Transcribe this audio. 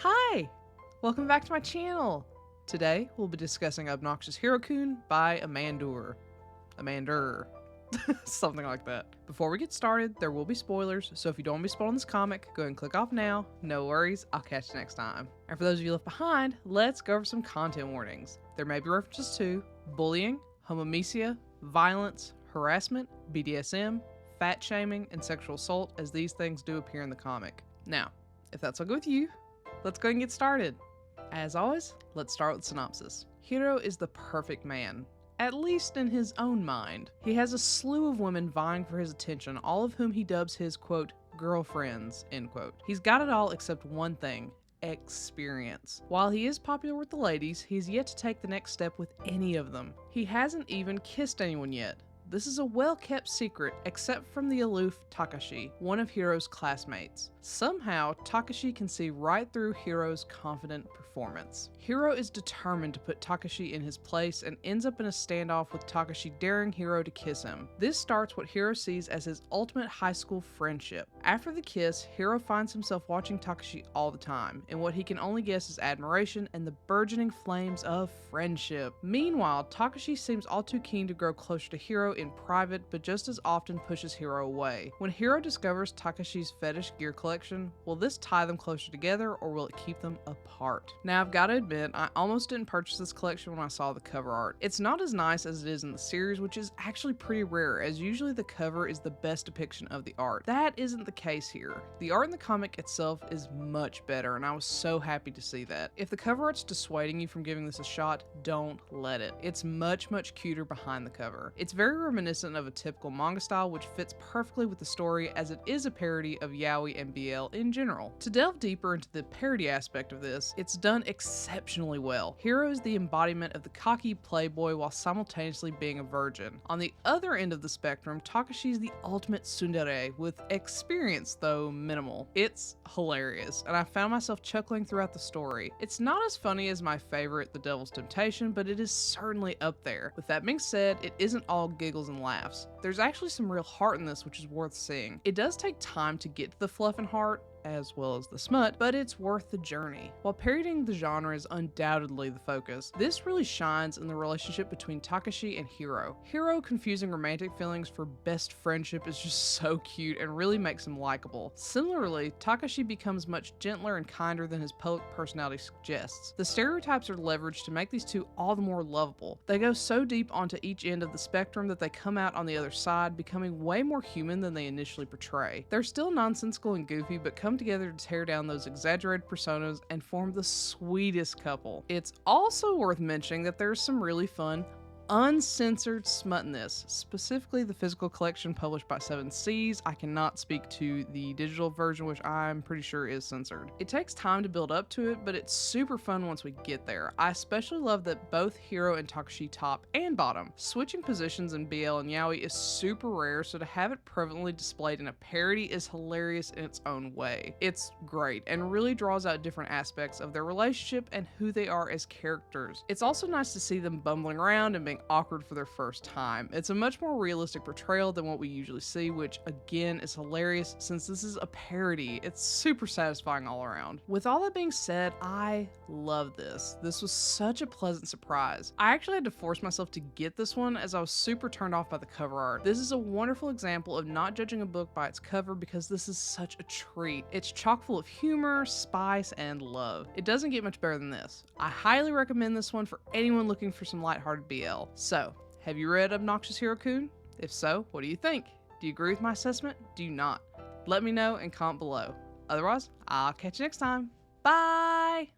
Hi! Welcome back to my channel! Today, we'll be discussing Obnoxious Hero-kun by Amanduur. Amanduur. Something like that. Before we get started, there will be spoilers, so if you don't want to be spoiled in this comic, go ahead and click off now. No worries, I'll catch you next time. And for those of you left behind, let's go over some content warnings. There may be references to bullying, homomesia, violence, harassment, BDSM, fat shaming, and sexual assault, as these things do appear in the comic. Now, if that's all good with you, let's go ahead and get started. As always, let's start with synopsis. Hiro is the perfect man, at least in his own mind. He has a slew of women vying for his attention, all of whom he dubs his, quote, girlfriends, end quote. He's got it all except one thing: experience. While he is popular with the ladies, he's yet to take the next step with any of them. He hasn't even kissed anyone yet. This is a well-kept secret, except from the aloof Takashi, one of Hiro's classmates. Somehow, Takashi can see right through Hiro's confident performance. Hiro is determined to put Takashi in his place and ends up in a standoff with Takashi daring Hiro to kiss him. This starts what Hiro sees as his ultimate high school friendship. After the kiss, Hiro finds himself watching Takashi all the time, in what he can only guess is admiration and the burgeoning flames of friendship. Meanwhile, Takashi seems all too keen to grow closer to Hiro in private, but just as often pushes Hiro away. When Hiro discovers Takashi's fetish gear collection, will this tie them closer together or will it keep them apart? Now, I've got to admit, I almost didn't purchase this collection when I saw the cover art. It's not as nice as it is in the series, which is actually pretty rare, as usually the cover is the best depiction of the art. That isn't the case here. The art in the comic itself is much better, and I was so happy to see that. If the cover art's dissuading you from giving this a shot, don't let it. It's much cuter behind the cover. It's very reminiscent of a typical manga style, which fits perfectly with the story, as it is a parody of yaoi and BL in general. To delve deeper into the parody aspect of this, it's done exceptionally well. Hiro is the embodiment of the cocky playboy while simultaneously being a virgin. On the other end of the spectrum, Takashi is the ultimate tsundere, with experience, though minimal. It's hilarious, and I found myself chuckling throughout the story. It's not as funny as my favorite, The Devil's Temptation, but it is certainly up there. With that being said, it isn't all giggles and laughs. There's actually some real heart in this, which is worth seeing. It does take time to get to the fluff and heart, as well as the smut, but it's worth the journey. While parodying the genre is undoubtedly the focus, this really shines in the relationship between Takashi and Hiro. Hiro confusing romantic feelings for best friendship is just so cute and really makes him likable. Similarly, Takashi becomes much gentler and kinder than his public personality suggests. The stereotypes are leveraged to make these two all the more lovable. They go so deep onto each end of the spectrum that they come out on the other side, becoming way more human than they initially portray. They're still nonsensical and goofy, but come together to tear down those exaggerated personas and form the sweetest couple. It's also worth mentioning that there's some really fun uncensored smut in this, specifically the physical collection published by 7 Seas. I cannot speak to the digital version, which I'm pretty sure is censored. It takes time to build up to it, but it's super fun once we get there. I especially love that both Hiro and Takashi top and bottom. Switching positions in BL and yaoi is super rare, so to have it prevalently displayed in a parody is hilarious in its own way. It's great and really draws out different aspects of their relationship and who they are as characters. It's also nice to see them bumbling around and being awkward for their first time. It's a much more realistic portrayal than what we usually see, which again is hilarious since this is a parody. It's super satisfying all around. With all that being said, I love this. This was such a pleasant surprise. I actually had to force myself to get this one as I was super turned off by the cover art. This is a wonderful example of not judging a book by its cover because this is such a treat. It's chock full of humor, spice, and love. It doesn't get much better than this. I highly recommend this one for anyone looking for some lighthearted BL. So, have you read Obnoxious Hero-kun? If so, what do you think? Do you agree with my assessment? Do you not? Let me know and comment below. Otherwise, I'll catch you next time. Bye!